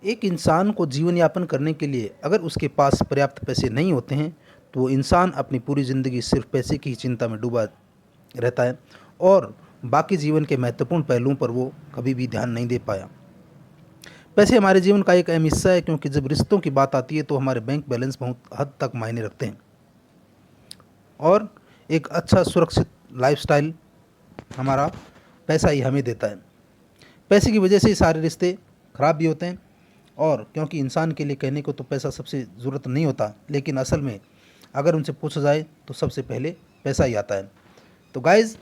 एक इंसान को जीवन यापन करने के लिए अगर उसके पास पर्याप्त पैसे नहीं होते हैं तो वो इंसान अपनी पूरी ज़िंदगी सिर्फ पैसे की ही चिंता में डूबा रहता है और बाकी जीवन के महत्वपूर्ण पहलुओं पर वो कभी भी ध्यान नहीं दे पाया। पैसे हमारे जीवन का एक अहम हिस्सा है क्योंकि जब रिश्तों की बात आती है तो हमारे बैंक बैलेंस बहुत हद तक मायने रखते हैं और एक अच्छा सुरक्षित लाइफस्टाइल हमारा पैसा ही हमें देता है। पैसे की वजह से ही सारे रिश्ते ख़राब भी होते हैं और क्योंकि इंसान के लिए कहने को तो पैसा सबसे ज़रूरत नहीं होता, लेकिन असल में अगर उनसे पूछा जाए तो सबसे पहले पैसा ही आता है। तो गाइज़,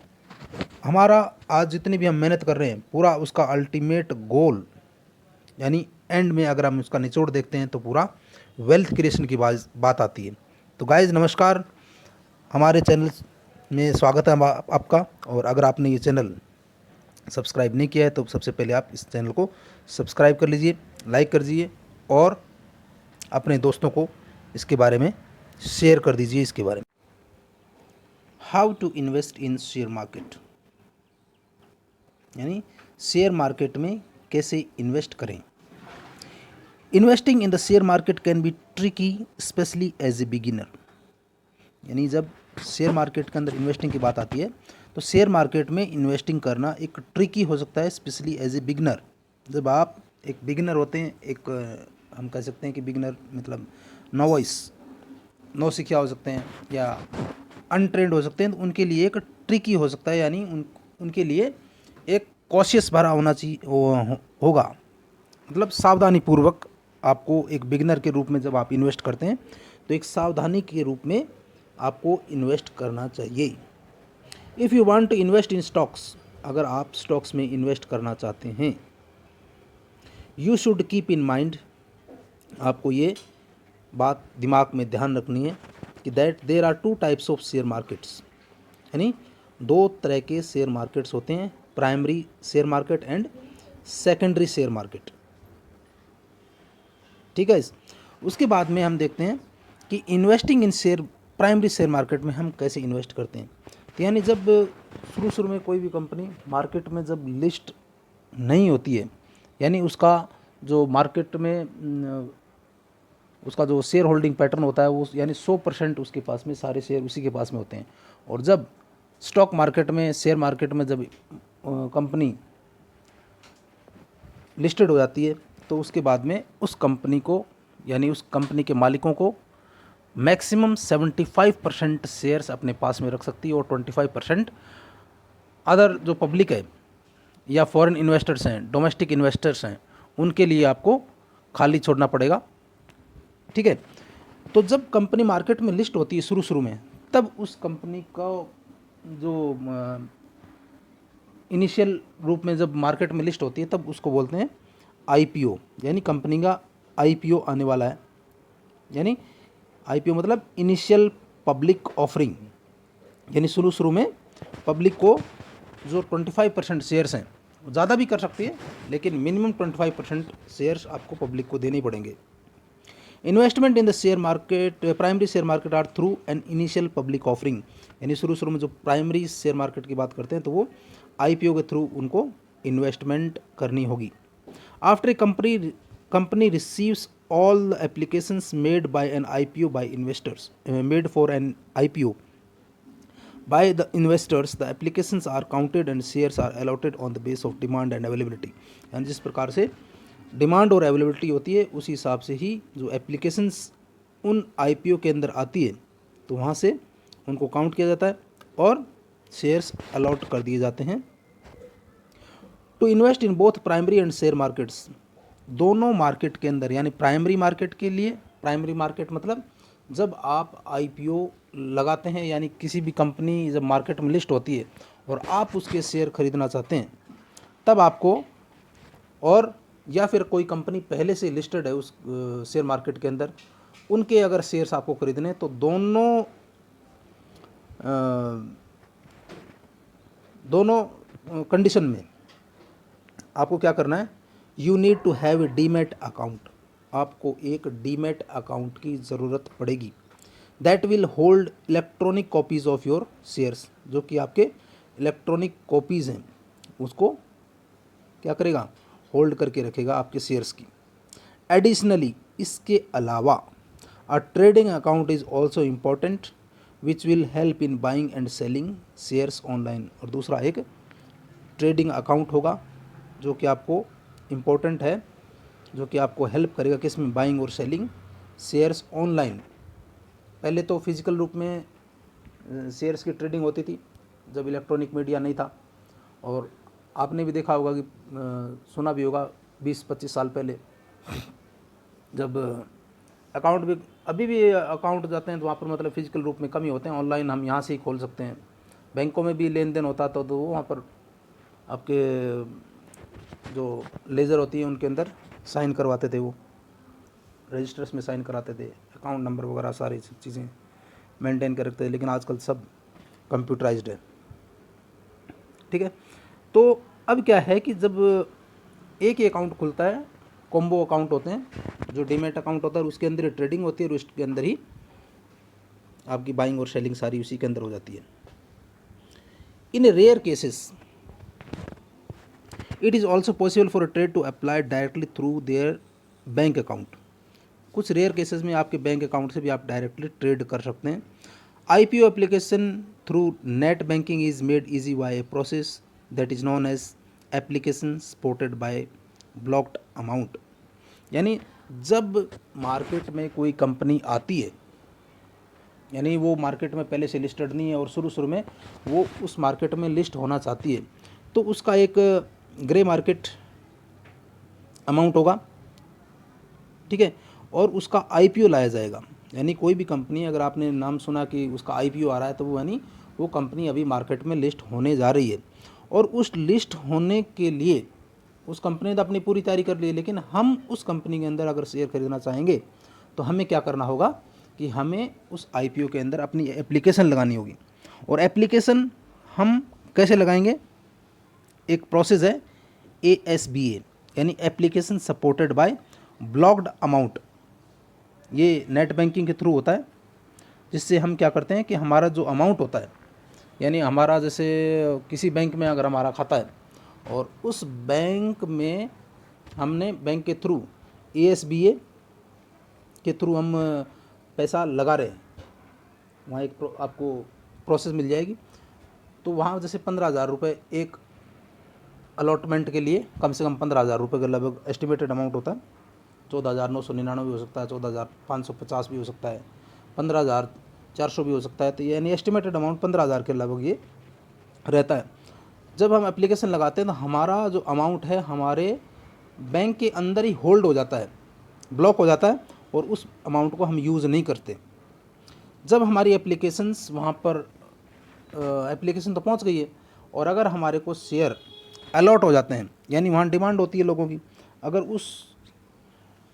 हमारा आज जितनी भी हम मेहनत कर रहे हैं पूरा उसका अल्टीमेट गोल यानी एंड में अगर हम उसका निचोड़ देखते हैं तो पूरा वेल्थ क्रिएशन की बात आती है। तो गाइज़ नमस्कार, हमारे चैनल में स्वागत है आपका। और अगर आपने ये चैनल सब्सक्राइब नहीं किया है तो सबसे पहले आप इस चैनल को सब्सक्राइब कर लीजिए, लाइक कर दीजिए और अपने दोस्तों को इसके बारे में शेयर कर दीजिए। इसके बारे में how to invest in share market, यानी शेयर मार्केट में कैसे इन्वेस्ट करें। Investing in the share market can be tricky especially as a beginner, यानी जब शेयर मार्केट के अंदर इन्वेस्टिंग की बात आती है तो शेयर मार्केट में इन्वेस्टिंग करना एक ट्रिकी हो सकता है, स्पेशली एज ए बिगनर। जब आप एक बिगनर होते हैं, एक हम कह सकते हैं कि बिगनर मतलब नोवाइस, नौसिखिया हो सकते हैं या अनट्रेंड हो सकते हैं, तो उनके लिए एक ट्रिकी हो सकता है, यानी उनके लिए एक कॉशियस भरा होना चाहिए होगा, मतलब सावधानी पूर्वक आपको एक बिगनर के रूप में जब आप इन्वेस्ट करते हैं तो एक सावधानी के रूप में आपको इन्वेस्ट करना चाहिए। If you want to invest in stocks, अगर आप स्टॉक्स में इन्वेस्ट करना चाहते हैं, you should keep in mind, आपको ये बात दिमाग में ध्यान रखनी है कि that there are two types of share markets, यानी दो तरह के शेयर मार्केट्स होते हैं, primary share market and secondary share market. ठीक है। उसके बाद में हम देखते हैं कि investing in share primary share market में हम कैसे इन्वेस्ट करते हैं। तो यानी जब शुरू में कोई भी कंपनी मार्केट में जब लिस्ट नहीं होती है, यानी उसका जो मार्केट में उसका जो शेयर होल्डिंग पैटर्न होता है वो यानी 100% उसके पास में सारे शेयर उसी के पास में होते हैं। और जब स्टॉक मार्केट में, शेयर मार्केट में जब कंपनी लिस्टेड हो जाती है तो उसके बाद में उस कंपनी को, यानी उस कंपनी के मालिकों को मैक्सिमम 75% शेयर्स अपने पास में रख सकती है और 25% अदर जो पब्लिक है या फॉरेन इन्वेस्टर्स हैं, डोमेस्टिक इन्वेस्टर्स हैं, उनके लिए आपको खाली छोड़ना पड़ेगा। ठीक है। तो जब कंपनी मार्केट में लिस्ट होती है शुरू में, तब उस कंपनी का जो इनिशियल रूप में जब मार्केट में लिस्ट होती है तब उसको बोलते हैं आईपीओ, यानी कंपनी का आईपीओ आने वाला है। यानी आईपीओ मतलब इनिशियल पब्लिक ऑफरिंग, यानी शुरू में पब्लिक को जो 25% शेयर्स हैं, ज़्यादा भी कर सकती है लेकिन मिनिमम 25% शेयर्स आपको पब्लिक को देने पड़ेंगे। Investment in the share market, primary share market are through an initial public offering, यानी शुरू में जो प्राइमरी शेयर मार्केट की बात करते हैं तो वो आईपीओ के थ्रू उनको इन्वेस्टमेंट करनी होगी। After a company receives all the applications made by an IPO by investors, made for an IPO by the investors, the applications are counted and shares are allotted on the base of demand and availability, यानी जिस प्रकार से demand और availability होती है उसी हिसाब से ही जो एप्लीकेशंस उन IPO के अंदर आती है तो वहाँ से उनको काउंट किया जाता है और शेयर्स अलॉट कर दिए जाते हैं। To invest in both primary and share markets, दोनों मार्केट के अंदर, यानी प्राइमरी मार्केट के लिए, प्राइमरी मार्केट मतलब जब आप आईपीओ लगाते हैं, यानी किसी भी कंपनी जब मार्केट में लिस्ट होती है और आप उसके शेयर खरीदना चाहते हैं तब आपको, और या फिर कोई कंपनी पहले से लिस्टेड है उस शेयर मार्केट के अंदर, उनके अगर शेयर्स आपको खरीदने तो दोनों कंडीशन में आपको क्या करना है, you need to have a demat account, आपको एक डीमैट अकाउंट की ज़रूरत पड़ेगी। That will hold electronic copies of your shares, जो कि आपके इलेक्ट्रॉनिक कॉपीज़ हैं उसको क्या करेगा, होल्ड करके रखेगा आपके शेयर्स की। एडिशनली, इसके अलावा अ trading account is also important which will help in buying and selling shares online. और दूसरा एक ट्रेडिंग अकाउंट होगा जो कि आपको इम्पोर्टेंट है, जो कि आपको हेल्प करेगा किस में, बाइंग और सेलिंग शेयर्स ऑनलाइन। पहले तो फिजिकल रूप में शेयर्स की ट्रेडिंग होती थी जब इलेक्ट्रॉनिक मीडिया नहीं था, और आपने भी देखा होगा कि सुना भी होगा 20-25 साल पहले जब अकाउंट भी, अभी भी अकाउंट जाते हैं तो वहाँ पर मतलब फिजिकल रूप में कम ही होते हैं, ऑनलाइन हम यहाँ से ही खोल सकते हैं। बैंकों में भी लेन देन होता था तो वहाँ पर आपके जो लेज़र होती है उनके अंदर साइन करवाते थे, वो रजिस्टर्स में साइन कराते थे, अकाउंट नंबर वगैरह सारी चीज़ें मेंटेन कर रखते थे। लेकिन आजकल सब कंप्यूटराइज्ड है, ठीक है। तो अब क्या है कि जब एक ही अकाउंट खुलता है, कॉम्बो अकाउंट होते हैं, जो डीमैट अकाउंट होता है उसके अंदर ही ट्रेडिंग होती है और उसके अंदर ही आपकी बाइंग और सेलिंग सारी उसी के अंदर हो जाती है। In rare cases it is also possible for a trade to apply directly through their bank account. कुछ रेयर केसेस में आपके बैंक अकाउंट से भी आप डायरेक्टली ट्रेड कर सकते हैं। IPO application through net banking is made easy by a process that is known as application supported by blocked amount. यानी जब मार्केट में कोई कंपनी आती है, यानी वो मार्केट में पहले से लिस्टेड नहीं है और शुरू में वो उस मार्केट में लिस्ट होना चाहती है, तो उसका एक ग्रे मार्केट अमाउंट होगा, ठीक है, और उसका IPO लाया जाएगा। यानी कोई भी कंपनी, अगर आपने नाम सुना कि उसका IPO आ रहा है, तो वो यानी वो कंपनी अभी मार्केट में लिस्ट होने जा रही है। और उस लिस्ट होने के लिए उस कंपनी ने तो अपनी पूरी तैयारी कर ली है, लेकिन हम उस कंपनी के अंदर अगर शेयर खरीदना चाहेंगे तो हमें क्या करना होगा कि हमें उस IPO के अंदर अपनी एप्लीकेशन लगानी होगी। और एप्लीकेशन हम कैसे लगाएंगे, एक प्रोसेस है ASBA, यानी application supported by blocked amount. ये नेट बैंकिंग के थ्रू होता है, जिससे हम क्या करते हैं कि हमारा जो अमाउंट होता है, यानी हमारा जैसे किसी बैंक में अगर हमारा खाता है और उस बैंक में हमने बैंक के थ्रू ASBA के थ्रू हम पैसा लगा रहे हैं, वहाँ एक आपको प्रोसेस मिल जाएगी। तो वहाँ जैसे 15,000 रुपये एक अलॉटमेंट के लिए, कम से कम 15,000 रुपये के लगभग एस्टिमेटेड अमाउंट होता है। 14,999 भी हो सकता है, 14,550 भी हो सकता है, 15,400 भी हो सकता है। तो यानी एस्टिमेटेड अमाउंट 15,000 के लगभग ये रहता है। जब हम एप्लीकेशन लगाते हैं तो हमारा जो अमाउंट है हमारे बैंक के अंदर ही होल्ड हो जाता है, ब्लॉक हो जाता है, और उस अमाउंट को हम यूज़ नहीं करते। जब हमारी एप्लीकेशंस वहाँ पर एप्लीकेशन तो पहुँच गई है, और अगर हमारे को शेयर अलॉट हो जाते हैं, यानी वहाँ डिमांड होती है लोगों की, अगर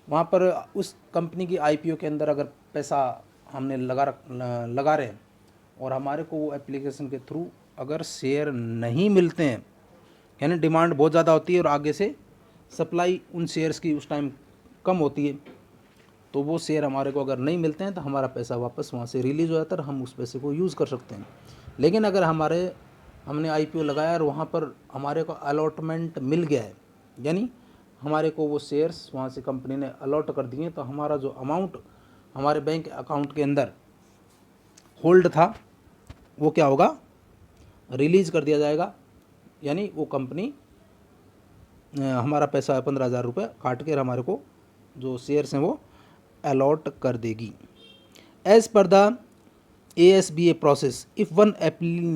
वहाँ पर उस कंपनी की IPO के अंदर अगर पैसा हमने लगा रहे हैं और हमारे को वो एप्लीकेशन के थ्रू अगर शेयर नहीं मिलते हैं, यानी डिमांड बहुत ज़्यादा होती है और आगे से सप्लाई उन शेयर्स की उस टाइम कम होती है, तो वो शेयर हमारे को अगर नहीं मिलते हैं तो हमारा पैसा वापस वहाँ से रिलीज़ हो जाता है और हम उस पैसे को यूज़ कर सकते हैं। लेकिन अगर हमने IPO लगाया और वहाँ पर हमारे को अलॉटमेंट मिल गया है, यानी हमारे को वो शेयर्स वहाँ से कंपनी ने अलॉट कर दिए, तो हमारा जो अमाउंट हमारे बैंक अकाउंट के अंदर होल्ड था वो क्या होगा, रिलीज़ कर दिया जाएगा। यानी वो कंपनी हमारा पैसा 15,000 रुपये काट कर हमारे को जो शेयर्स हैं वो अलॉट कर देगी। As per the ASBA process, if one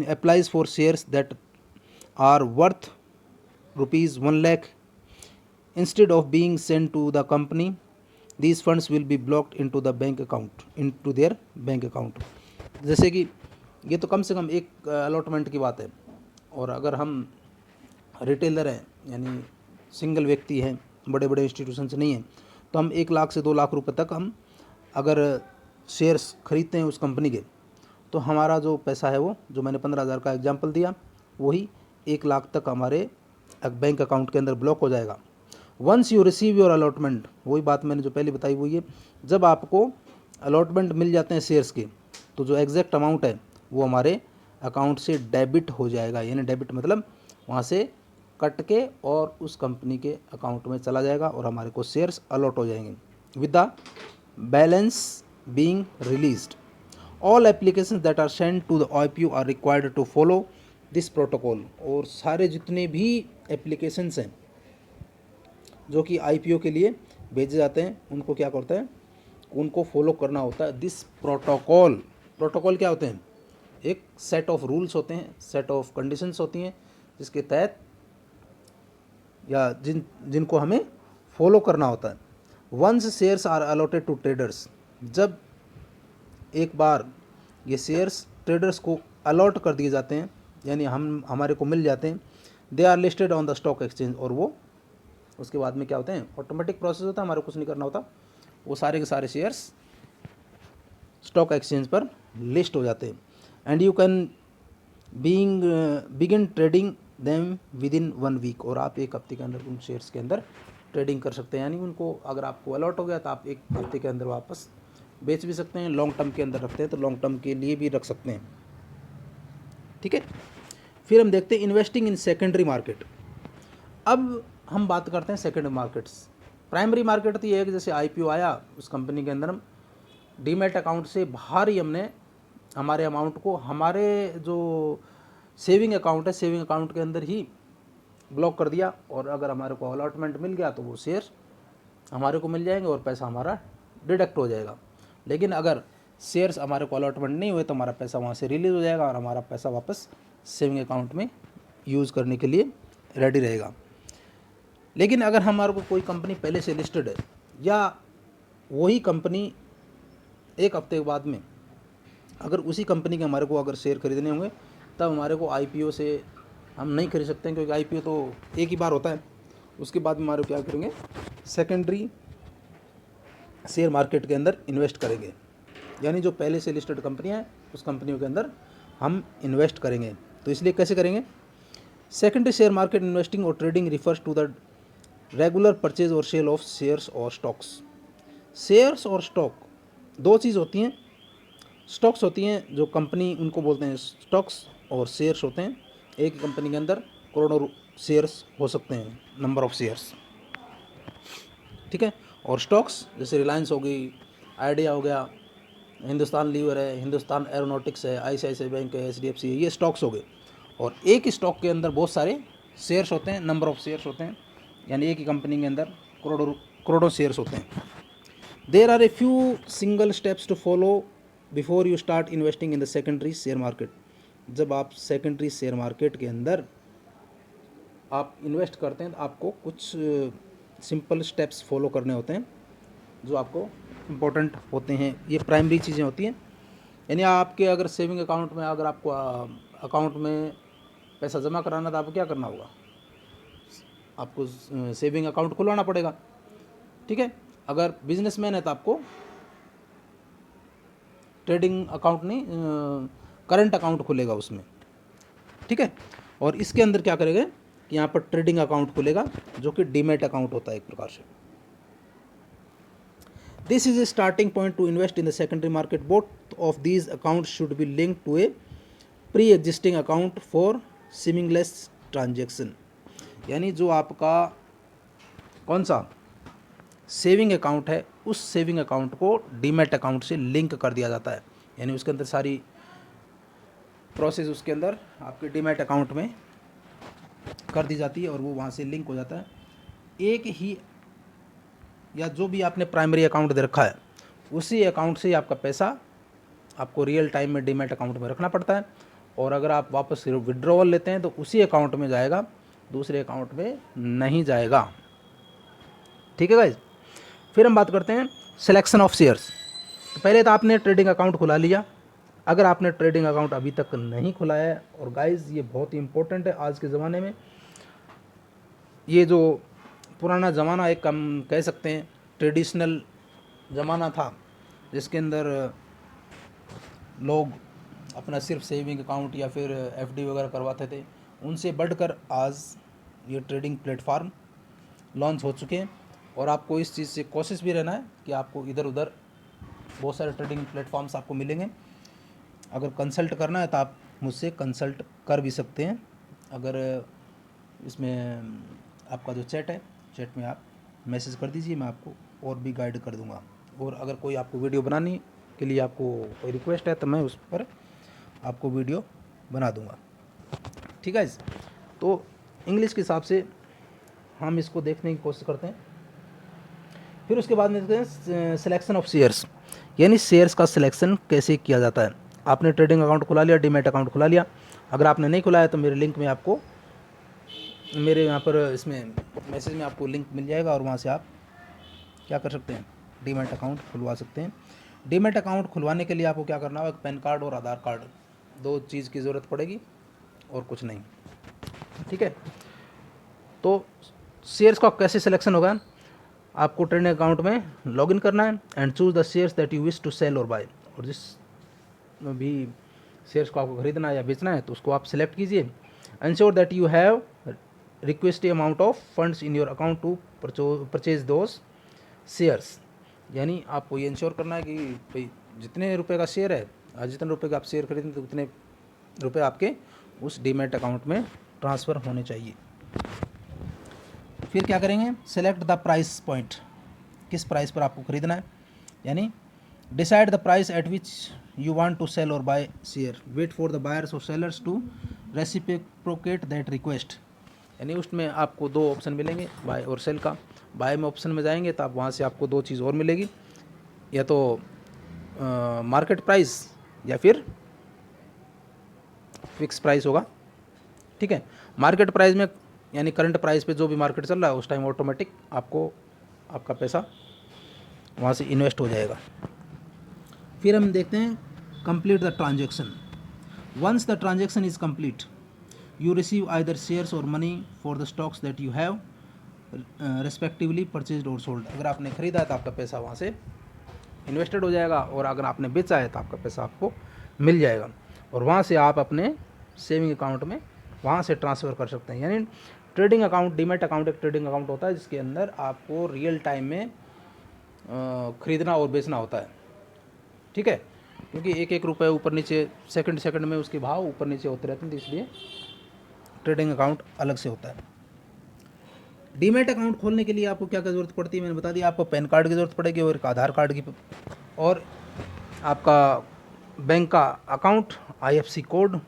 applies for shares that are worth rupees 1 lakh, instead of being sent to the company, these funds will be blocked into their bank account। जैसे कि ये तो कम से कम एक allotment की बात है, और अगर हम रिटेलर हैं, यानी सिंगल व्यक्ति हैं, बड़े बड़े इंस्टीट्यूशन से नहीं हैं, तो हम 1 लाख से 2 लाख रुपए तक हम अगर शेयर्स खरीदते हैं उस कंपनी के, तो हमारा जो पैसा है वो, जो मैंने 15,000 का एग्जांपल दिया, वही 1 लाख तक हमारे बैंक अकाउंट के अंदर ब्लॉक हो जाएगा। Once you receive your allotment, वही बात मैंने जो पहले बताई वही है, जब आपको अलॉटमेंट मिल जाते हैं शेयर्स के, तो जो एग्जैक्ट अमाउंट है वो हमारे अकाउंट से डेबिट हो जाएगा। यानी डेबिट मतलब वहाँ से कट के और उस कंपनी के अकाउंट में चला जाएगा और हमारे को शेयर्स अलॉट हो जाएंगे with the balance being released. All applications that are send to the IPO are required to follow this protocol. और सारे जितने भी एप्लीकेशंस हैं जो कि आईपीओ के लिए भेजे जाते हैं उनको क्या करते हैं, उनको फॉलो करना होता है दिस प्रोटोकॉल। प्रोटोकॉल क्या होते हैं, एक सेट ऑफ रूल्स होते हैं, सेट ऑफ कंडीशंस होती हैं जिसके तहत या जिनको हमें फॉलो करना होता है। Once shares are allotted to traders, जब एक बार ये शेयर्स ट्रेडर्स को अलॉट कर दिए जाते हैं यानी हमारे को मिल जाते हैं, they are listed on the stock exchange. और वो उसके बाद में क्या होते हैं, ऑटोमेटिक प्रोसेस होता है, हमारे को कुछ नहीं करना होता, वो सारे के सारे शेयर्स स्टॉक एक्सचेंज पर लिस्ट हो जाते हैं। And you can begin trading them within 1 week. और आप एक हफ्ते के अंदर उन शेयर्स के अंदर ट्रेडिंग कर सकते हैं, यानी उनको अगर आपको अलॉट हो गया तो आप एक हफ्ते के अंदर वापस बेच भी सकते हैं। लॉन्ग टर्म के अंदर रखते हैं तो लॉन्ग टर्म के लिए भी रख सकते हैं, ठीक है। फिर हम देखते हैं इन्वेस्टिंग इन सेकेंडरी मार्केट। अब हम बात करते हैं सेकेंडरी मार्केट्स। प्राइमरी मार्केट तो ये है कि जैसे आईपीओ आया उस कंपनी के अंदर हम डीमैट अकाउंट से बाहर ही हमने हमारे अमाउंट को हमारे जो सेविंग अकाउंट है सेविंग अकाउंट के अंदर ही ब्लॉक कर दिया, और अगर हमारे को अलॉटमेंट मिल गया तो वो शेयर हमारे को मिल जाएंगे और पैसा हमारा डिडक्ट हो जाएगा। लेकिन अगर शेयर्स हमारे को अलॉटमेंट नहीं हुए तो हमारा पैसा वहाँ से रिलीज़ हो जाएगा और हमारा पैसा वापस सेविंग अकाउंट में यूज़ करने के लिए रेडी रहेगा। लेकिन अगर हमारे को कोई कंपनी पहले से लिस्टेड है या वही कंपनी एक हफ्ते के बाद में अगर उसी कंपनी के हमारे को अगर शेयर खरीदने होंगे तब हमारे को आईपीओ से हम नहीं खरीद सकते हैं, क्योंकि आईपीओ तो एक ही बार होता है। उसके बाद में हमारे को क्या करेंगे, सेकेंडरी शेयर मार्केट के अंदर इन्वेस्ट करेंगे, यानी जो पहले से लिस्टेड कंपनियां हैं उस कंपनियों के अंदर हम इन्वेस्ट करेंगे। तो इसलिए कैसे करेंगे, सेकेंडरी शेयर मार्केट इन्वेस्टिंग और trading refers to the regular purchase और सेल ऑफ शेयर्स और स्टॉक्स। शेयर्स और स्टॉक दो चीज़ होती हैं। स्टॉक्स होती हैं जो कंपनी उनको बोलते हैं स्टॉक्स, और शेयर्स होते हैं एक कंपनी के अंदर करोड़ों शेयर्स हो सकते हैं, नंबर ऑफ शेयर्स, ठीक है। और स्टॉक्स जैसे रिलायंस हो गई, आइडिया हो गया, हिंदुस्तान लीवर है, हिंदुस्तान एरोनॉटिक्स है, आईसीआईसीआई बैंक है, एचडीएफसी है, ये स्टॉक्स हो गए। और एक ही स्टॉक के अंदर बहुत सारे शेयर्स होते हैं, नंबर ऑफ शेयर्स होते हैं, यानी एक ही कंपनी के अंदर करोड़ों शेयर्स होते हैं। There are a few single steps to follow before you start investing in the secondary share market. जब आप सेकेंडरी शेयर मार्केट के अंदर आप इन्वेस्ट करते हैं तो आपको कुछ सिंपल स्टेप्स फॉलो करने होते हैं जो आपको इम्पोर्टेंट होते हैं। ये प्राइमरी चीज़ें होती हैं, यानी आपके अगर सेविंग अकाउंट में अगर आपको अकाउंट में पैसा जमा कराना तो आपको क्या करना होगा, आपको सेविंग अकाउंट खुलवाना पड़ेगा, ठीक है। अगर बिजनेसमैन है तो आपको ट्रेडिंग अकाउंट नहीं, करंट अकाउंट खुलेगा उसमें, ठीक है। और इसके अंदर क्या करेंगे कि यहाँ पर ट्रेडिंग अकाउंट खुलेगा जो कि डीमैट अकाउंट होता है एक प्रकार से। This is a starting point to invest in the secondary market. Both of these account should be link to a pre existing account for seamless transaction, यानी जो आपका कौन सा सेविंग अकाउंट है उस सेविंग अकाउंट को डीमैट अकाउंट से link कर दिया जाता है, यानी उसके अंदर सारी प्रोसेस उसके अंदर आपके डीमैट अकाउंट में कर दी जाती है और वो वहाँ से लिंक हो जाता है। एक ही या जो भी आपने प्राइमरी अकाउंट दे रखा है उसी अकाउंट से ही आपका पैसा आपको रियल टाइम में डीमैट अकाउंट में रखना पड़ता है, और अगर आप वापस विड्रॉवल लेते हैं तो उसी अकाउंट में जाएगा, दूसरे अकाउंट में नहीं जाएगा, ठीक है गाइज। फिर हम बात करते हैं सिलेक्शन ऑफ शेयर्स। तो पहले तो आपने ट्रेडिंग अकाउंट खुला लिया। अगर आपने ट्रेडिंग अकाउंट अभी तक नहीं खुलाया है, और गाइज ये बहुत ही इंपॉर्टेंट है आज के ज़माने में, ये जो पुराना ज़माना एक हम कह सकते हैं ट्रेडिशनल ज़माना था जिसके अंदर लोग अपना सिर्फ सेविंग अकाउंट या फिर एफडी वगैरह करवाते थे, उनसे बढ़कर आज ये ट्रेडिंग प्लेटफार्म लॉन्च हो चुके हैं। और आपको इस चीज़ से कोशिश भी रहना है कि आपको इधर उधर बहुत सारे ट्रेडिंग प्लेटफॉर्म्स आपको मिलेंगे। अगर कंसल्ट करना है तो आप मुझसे कंसल्ट कर भी सकते हैं। अगर इसमें आपका जो चैट है, चैट में आप मैसेज कर दीजिए, मैं आपको और भी गाइड कर दूंगा। और अगर कोई आपको वीडियो बनाने के लिए आपको कोई रिक्वेस्ट है तो मैं उस पर आपको वीडियो बना दूंगा। ठीक है। तो इंग्लिश के हिसाब से हम इसको देखने की कोशिश करते हैं। फिर उसके बाद में देखते हैं सिलेक्शन ऑफ शेयर्स, यानी शेयर्स का सिलेक्शन कैसे किया जाता है। आपने ट्रेडिंग अकाउंट खुला लिया, डीमैट अकाउंट खुला लिया। अगर आपने नहीं खुलाया तो मेरे लिंक में आपको, मेरे यहाँ पर इसमें मैसेज में आपको लिंक मिल जाएगा और वहाँ से आप क्या कर सकते हैं, डीमैट अकाउंट खुलवा सकते हैं। डीमैट अकाउंट खुलवाने के लिए आपको क्या करना होगा, पैन कार्ड और आधार कार्ड, 2 चीज़ की ज़रूरत पड़ेगी और कुछ नहीं। ठीक है। तो शेयर्स का कैसे सिलेक्शन होगा, आपको ट्रेडिंग अकाउंट में लॉगिन करना है and choose the shares that you wish to sell और बाय। और जिस भी शेयर्स को आपको खरीदना है या बेचना है तो उसको आप सिलेक्ट कीजिए। Ensure that you have request amount of funds in your account to purchase those shares, यानी आपको ये इंश्योर करना है कि भाई जितने रुपए का शेयर है, आज जितने रुपए का आप शेयर खरीदें तो उतने रुपए आपके उस डीमैट अकाउंट में ट्रांसफ़र होने चाहिए। फिर क्या करेंगे, सेलेक्ट द प्राइस पॉइंट, किस प्राइस पर आपको खरीदना है, यानी decide the price at which you want to sell और buy share, wait for the buyers और sellers to reciprocate that request, यानी उसमें आपको 2 ऑप्शन मिलेंगे, बाय और सेल का। बाय में ऑप्शन में जाएंगे तो आप वहाँ से आपको 2 चीज़ और मिलेगी, या तो मार्केट प्राइस या फिर फिक्स प्राइस होगा। ठीक है। मार्केट प्राइस में यानी करंट प्राइस पे जो भी मार्केट चल रहा है उस टाइम ऑटोमेटिक आपको आपका पैसा वहाँ से इन्वेस्ट हो जाएगा। फिर हम देखते हैं complete the transaction. Once the transaction is complete you receive either shares और money for the stocks that you have respectively purchased और सोल्ड। अगर आपने खरीदा है तो आपका पैसा वहाँ से इन्वेस्टेड हो जाएगा, और अगर आपने बेचा है तो आपका पैसा आपको मिल जाएगा, और वहाँ से आप अपने सेविंग अकाउंट में वहाँ से ट्रांसफ़र कर सकते हैं। यानी ट्रेडिंग अकाउंट, डीमैट अकाउंट एक ट्रेडिंग अकाउंट होता है जिसके अंदर आपको रियल टाइम में ख़रीदना और बेचना होता है। ठीक है। क्योंकि एक रुपये ऊपर नीचे सेकंड में उसके भाव ऊपर नीचे होते रहते हैं, तो इसलिए ट्रेडिंग अकाउंट अलग से होता है। डीमैट अकाउंट खोलने के लिए आपको क्या क्या ज़रूरत पड़ती है, मैंने बता दिया। आपको पैन कार्ड की ज़रूरत पड़ेगी और एक आधार कार्ड की, और आपका बैंक का अकाउंट, IFSC कोड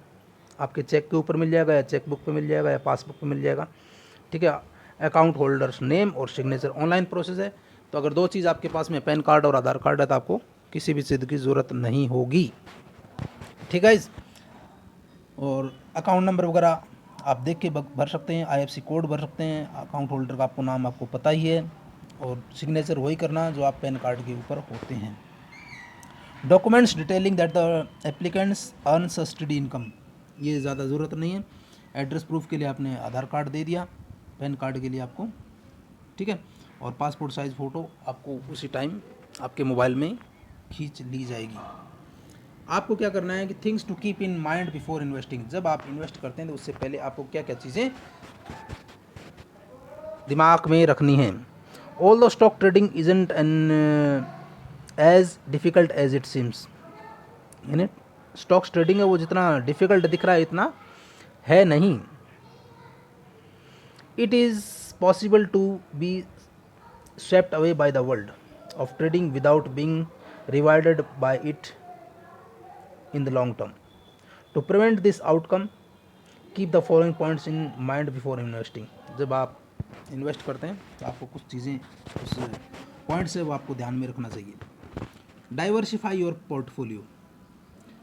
आपके चेक के ऊपर मिल जाएगा, या चेक बुक पे मिल जाएगा, या पासबुक पे मिल जाएगा। ठीक है। अकाउंट होल्डर्स नेम और सिग्नेचर, ऑनलाइन प्रोसेस है, तो अगर 2 चीज़ आपके पास में पैन कार्ड और आधार कार्ड है तो आपको किसी भी चीज़ की ज़रूरत नहीं होगी। ठीक है। और अकाउंट नंबर वगैरह आप देख के भर सकते हैं, IFSC कोड भर सकते हैं, अकाउंट होल्डर का आपको नाम आपको पता ही है, और सिग्नेचर वही करना जो आप पैन कार्ड के ऊपर होते हैं। Documents detailing that the applicants earn subsidy income, ये ज़्यादा ज़रूरत नहीं है। एड्रेस प्रूफ के लिए आपने आधार कार्ड दे दिया, पैन कार्ड के लिए आपको, ठीक है, और पासपोर्ट साइज़ फ़ोटो आपको उसी टाइम आपके मोबाइल में खींच ली जाएगी। आपको क्या करना है कि things to keep in mind before investing, जब आप इन्वेस्ट करते हैं तो उससे पहले आपको क्या क्या चीज़ें दिमाग में रखनी है। All the stock trading isn't an as difficult as it seems, यानी स्टॉक्स ट्रेडिंग है वो जितना डिफ़िकल्ट दिख रहा है इतना है नहीं। It is possible to be swept away by the world of trading without being rewarded by it in the long term. To prevent this outcome, keep the following points in mind before investing. जब आप invest करते हैं तो आपको कुछ चीज़ें, उस point से वो आपको ध्यान में रखना चाहिए। डाइवर्सिफाई योर पोर्टफोलियो,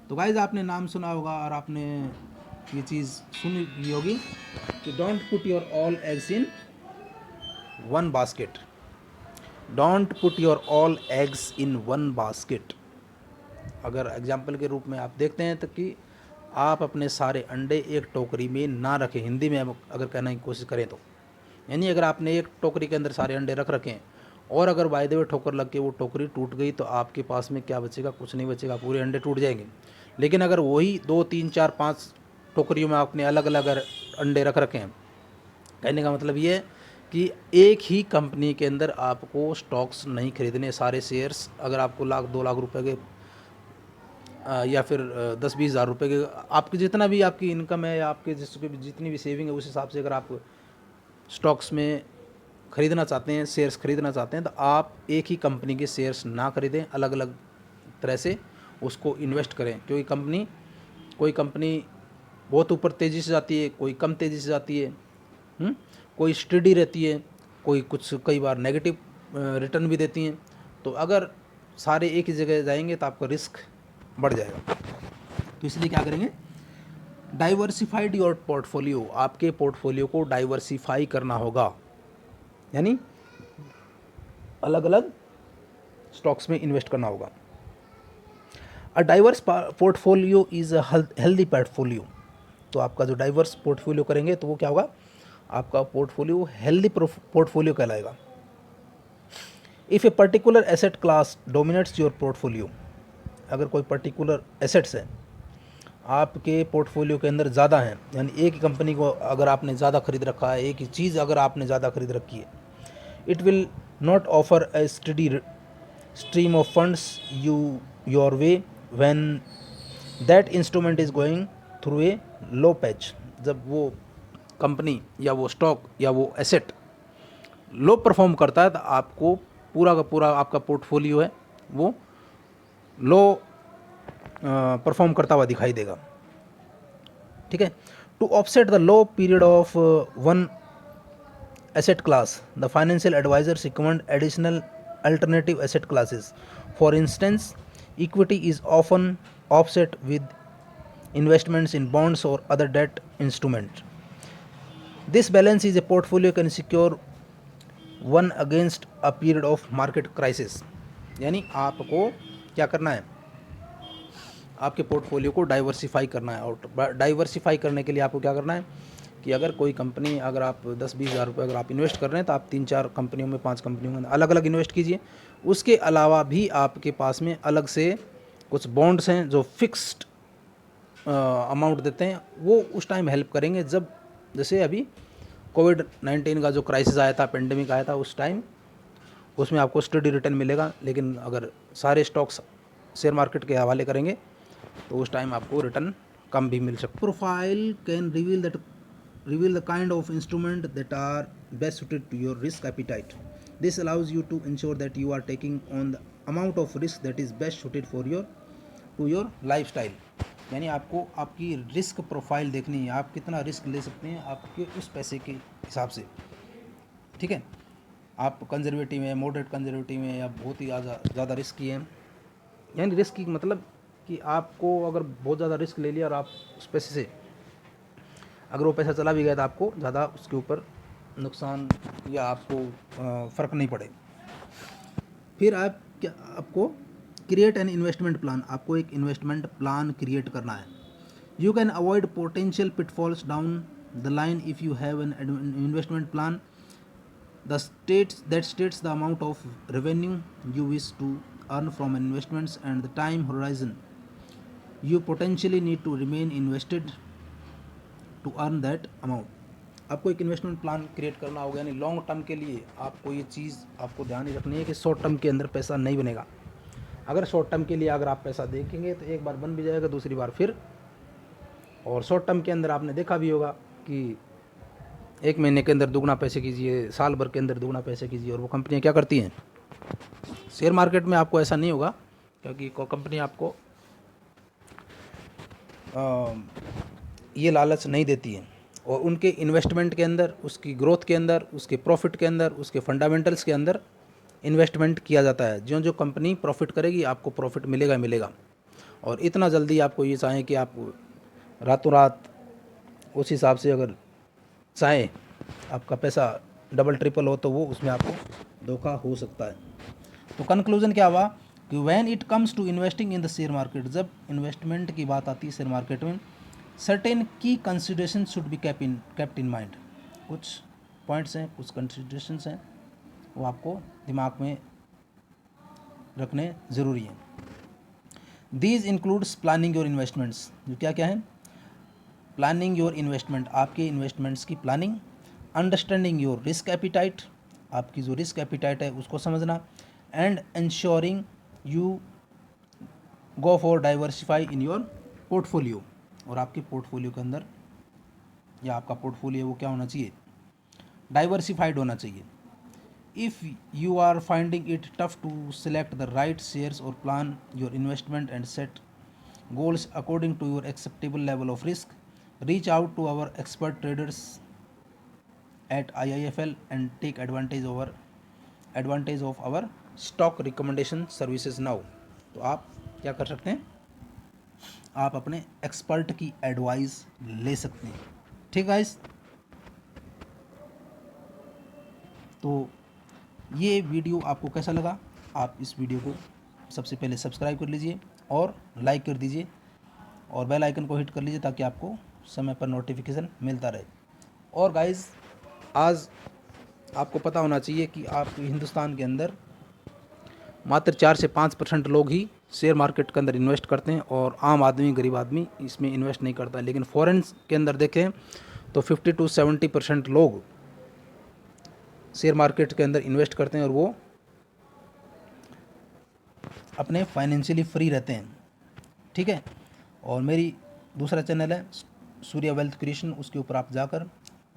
तो गाइज आपने नाम सुना होगा और आपने ये चीज़ सुनी होगी कि don't put your all eggs in one basket. Don't put your all eggs in one basket. अगर एग्जाम्पल के रूप में आप देखते हैं तो कि आप अपने सारे अंडे एक टोकरी में ना रखें, हिंदी में अगर कहने की कोशिश करें तो, यानी अगर आपने एक टोकरी के अंदर सारे अंडे रख रखें और अगर बाय द वे ठोकर लग के वो टोकरी टूट गई तो आपके पास में क्या बचेगा, कुछ नहीं बचेगा, पूरे अंडे टूट जाएंगे। लेकिन अगर वही 2, 3, 4, 5 टोकरियों में आपने अलग अलग अंडे रख रखे हैं, कहने का मतलब ये है कि एक ही कंपनी के अंदर आपको स्टॉक्स नहीं खरीदने, सारे शेयर्स। अगर आपको 1,00,000 2 लाख रुपए के या फिर 10-20 हज़ार रुपये के, आपकी जितना भी आपकी इनकम है या आपके जितनी भी सेविंग है उस हिसाब से अगर आप स्टॉक्स में ख़रीदना चाहते हैं, शेयर्स ख़रीदना चाहते हैं, तो आप एक ही कंपनी के शेयर्स ना खरीदें, अलग अलग तरह से उसको इन्वेस्ट करें। क्योंकि कोई कंपनी बहुत ऊपर तेज़ी से जाती है, कोई कम तेज़ी से जाती है, कोई स्टेडी रहती है, कोई कुछ कई बार नेगेटिव रिटर्न भी देती हैं। तो अगर सारे एक ही जगह जाएंगे तो आपका रिस्क बढ़ जाएगा। तो इसलिए क्या करेंगे, डाइवर्सिफाइड योर पोर्टफोलियो, आपके पोर्टफोलियो को डाइवर्सिफाई करना होगा, यानी अलग अलग स्टॉक्स में इन्वेस्ट करना होगा। A diverse portfolio is a healthy portfolio. तो आपका जो डाइवर्स पोर्टफोलियो करेंगे तो वो क्या होगा, आपका पोर्टफोलियो हेल्दी पोर्टफोलियो कहलाएगा। If a particular asset class dominates your portfolio, अगर कोई पर्टिकुलर एसेट्स है आपके पोर्टफोलियो के अंदर ज़्यादा हैं, यानी एक ही कंपनी को अगर आपने ज़्यादा खरीद रखा है, एक ही चीज़ अगर आपने ज़्यादा खरीद रखी है, it will not offer a steady stream of funds your way when that instrument is going through a low patch। जब वो कंपनी या वो स्टॉक या वो एसेट लो परफॉर्म करता है तो आपको पूरा का पूरा आपका पोर्टफोलियो है वो लो परफॉर्म करता हुआ दिखाई देगा। ठीक है, to offset the low period of one asset class, the financial advisors recommend additional alternative asset classes. For instance, equity is often offset with investments in bonds or other debt instruments. This balance is a portfolio can secure one against a period of market crisis। यानी आपको क्या करना है, आपके portfolio को diversify करना है। और डाइवर्सिफाई करने के लिए आपको क्या करना है कि अगर कोई कंपनी, अगर आप 10-20 हज़ार रुपये अगर आप इन्वेस्ट कर रहे हैं तो आप 3-4 कंपनियों में, 5 कंपनियों में अलग अलग इन्वेस्ट कीजिए। उसके अलावा भी आपके पास में अलग से कुछ बॉन्ड्स हैं जो फिक्स्ड अमाउंट देते हैं, वो उस टाइम हेल्प करेंगे जब, जैसे अभी कोविड-19 का जो क्राइसिस आया था, पेंडेमिक आया था, उस टाइम उसमें आपको स्टडी रिटर्न मिलेगा। लेकिन अगर सारे स्टॉक्स शेयर मार्केट के हवाले करेंगे तो उस टाइम आपको रिटर्न कम भी मिल सकता है। Profile can reveal the kind of instrument that are best suited to your risk appetite. This allows you to ensure that you are taking on the amount of risk that is best suited for your lifestyle। यानी आपको आपकी risk profile देखनी है, आप कितना risk ले सकते हैं आपके उस पैसे के हिसाब से। ठीक है, आप कंजर्वेटिव हैं, मॉडरेट कंजर्वेटिव हैं, या बहुत ही ज़्यादा रिस्की हैं। यानी रिस्क की मतलब कि आपको अगर बहुत ज़्यादा रिस्क ले लिया और आप उस पैसे से अगर वो पैसा चला भी गया तो आपको ज़्यादा उसके ऊपर नुकसान या आपको फ़र्क नहीं पड़े। फिर आपको क्रिएट एन इन्वेस्टमेंट प्लान, आपको एक इन्वेस्टमेंट प्लान क्रिएट करना है। You can avoid potential pitfalls down the line if you have an investment plan that states the amount of revenue you wish to earn from investments and the time horizon you potentially need to remain invested to earn that amount। आपको एक investment plan create करना होगा, यानी long term के लिए आपको ये चीज़ आपको ध्यान ही रखनी है कि शॉर्ट टर्म के अंदर पैसा नहीं बनेगा। अगर शॉर्ट टर्म के लिए अगर आप पैसा देखेंगे तो एक बार बन भी जाएगा, दूसरी बार फिर। और शॉर्ट टर्म के अंदर आपने देखा भी होगा कि 1 महीने के अंदर दुगना पैसे कीजिए, साल भर के अंदर दुगना पैसे कीजिए, और वो कंपनियां क्या करती हैं। शेयर मार्केट में आपको ऐसा नहीं होगा, क्योंकि कंपनी आपको ये लालच नहीं देती है, और उनके इन्वेस्टमेंट के अंदर, उसकी ग्रोथ के अंदर, उसके प्रॉफिट के अंदर, उसके फंडामेंटल्स के अंदर इन्वेस्टमेंट किया जाता है। जो जो कंपनी प्रॉफिट करेगी आपको प्रॉफिट मिलेगा मिलेगा। और इतना जल्दी आपको ये चाहें कि आप रातों रात उस हिसाब से अगर चाहें आपका पैसा डबल ट्रिपल हो, तो वो उसमें आपको धोखा हो सकता है। तो कंक्लूजन क्या हुआ कि when it comes to investing in the share market, जब इन्वेस्टमेंट की बात आती है शेयर मार्केट में, सर्टेन की consideration should be kept in mind. कुछ पॉइंट्स हैं, कुछ कंसिडरेशंस हैं, वो आपको दिमाग में रखने ज़रूरी हैं। These includes planning your investments, जो क्या क्या है, प्लानिंग योर इन्वेस्टमेंट, आपके इन्वेस्टमेंट्स की planning, understanding your risk appetite, आपकी जो रिस्क एपिटाइट है उसको समझना, and ensuring you go for diversify in your portfolio. और आपके पोर्टफोलियो के अंदर, या आपका पोर्टफोलियो वो क्या होना चाहिए, डाइवर्सिफाइड होना चाहिए। If you are finding it tough to select the right shares और plan your investment and set goals according to your acceptable level of risk, reach out to our expert traders at IIFL and take advantage of our stock recommendation services now। तो आप क्या कर सकते हैं, आप अपने expert की advice ले सकते हैं। ठीक गाइस, तो ये वीडियो आपको कैसा लगा, आप इस वीडियो को सबसे पहले सब्सक्राइब कर लीजिए और लाइक कर दीजिए और बेल आइकन को हिट कर लीजिए ताकि आपको समय पर नोटिफिकेशन मिलता रहे। और गाइस, आज आपको पता होना चाहिए कि आप हिंदुस्तान के अंदर मात्र 4 से 5% लोग ही शेयर मार्केट के अंदर इन्वेस्ट करते हैं और आम आदमी, गरीब आदमी इसमें इन्वेस्ट नहीं करता। लेकिन फॉरेन के अंदर देखें तो 50 to 70% लोग शेयर मार्केट के अंदर इन्वेस्ट करते हैं और वो अपने फाइनेंशियली फ्री रहते हैं। ठीक है, और मेरी दूसरा चैनल है सूर्या वेल्थ क्रिएशन, उसके ऊपर आप जाकर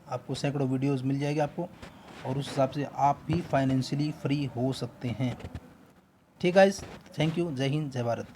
आपको सैकड़ों वीडियोस मिल जाएगी आपको, और उस हिसाब से आप भी फाइनेंशियली फ्री हो सकते हैं। ठीक है, थैंक यू, जय हिंद, जय भारत।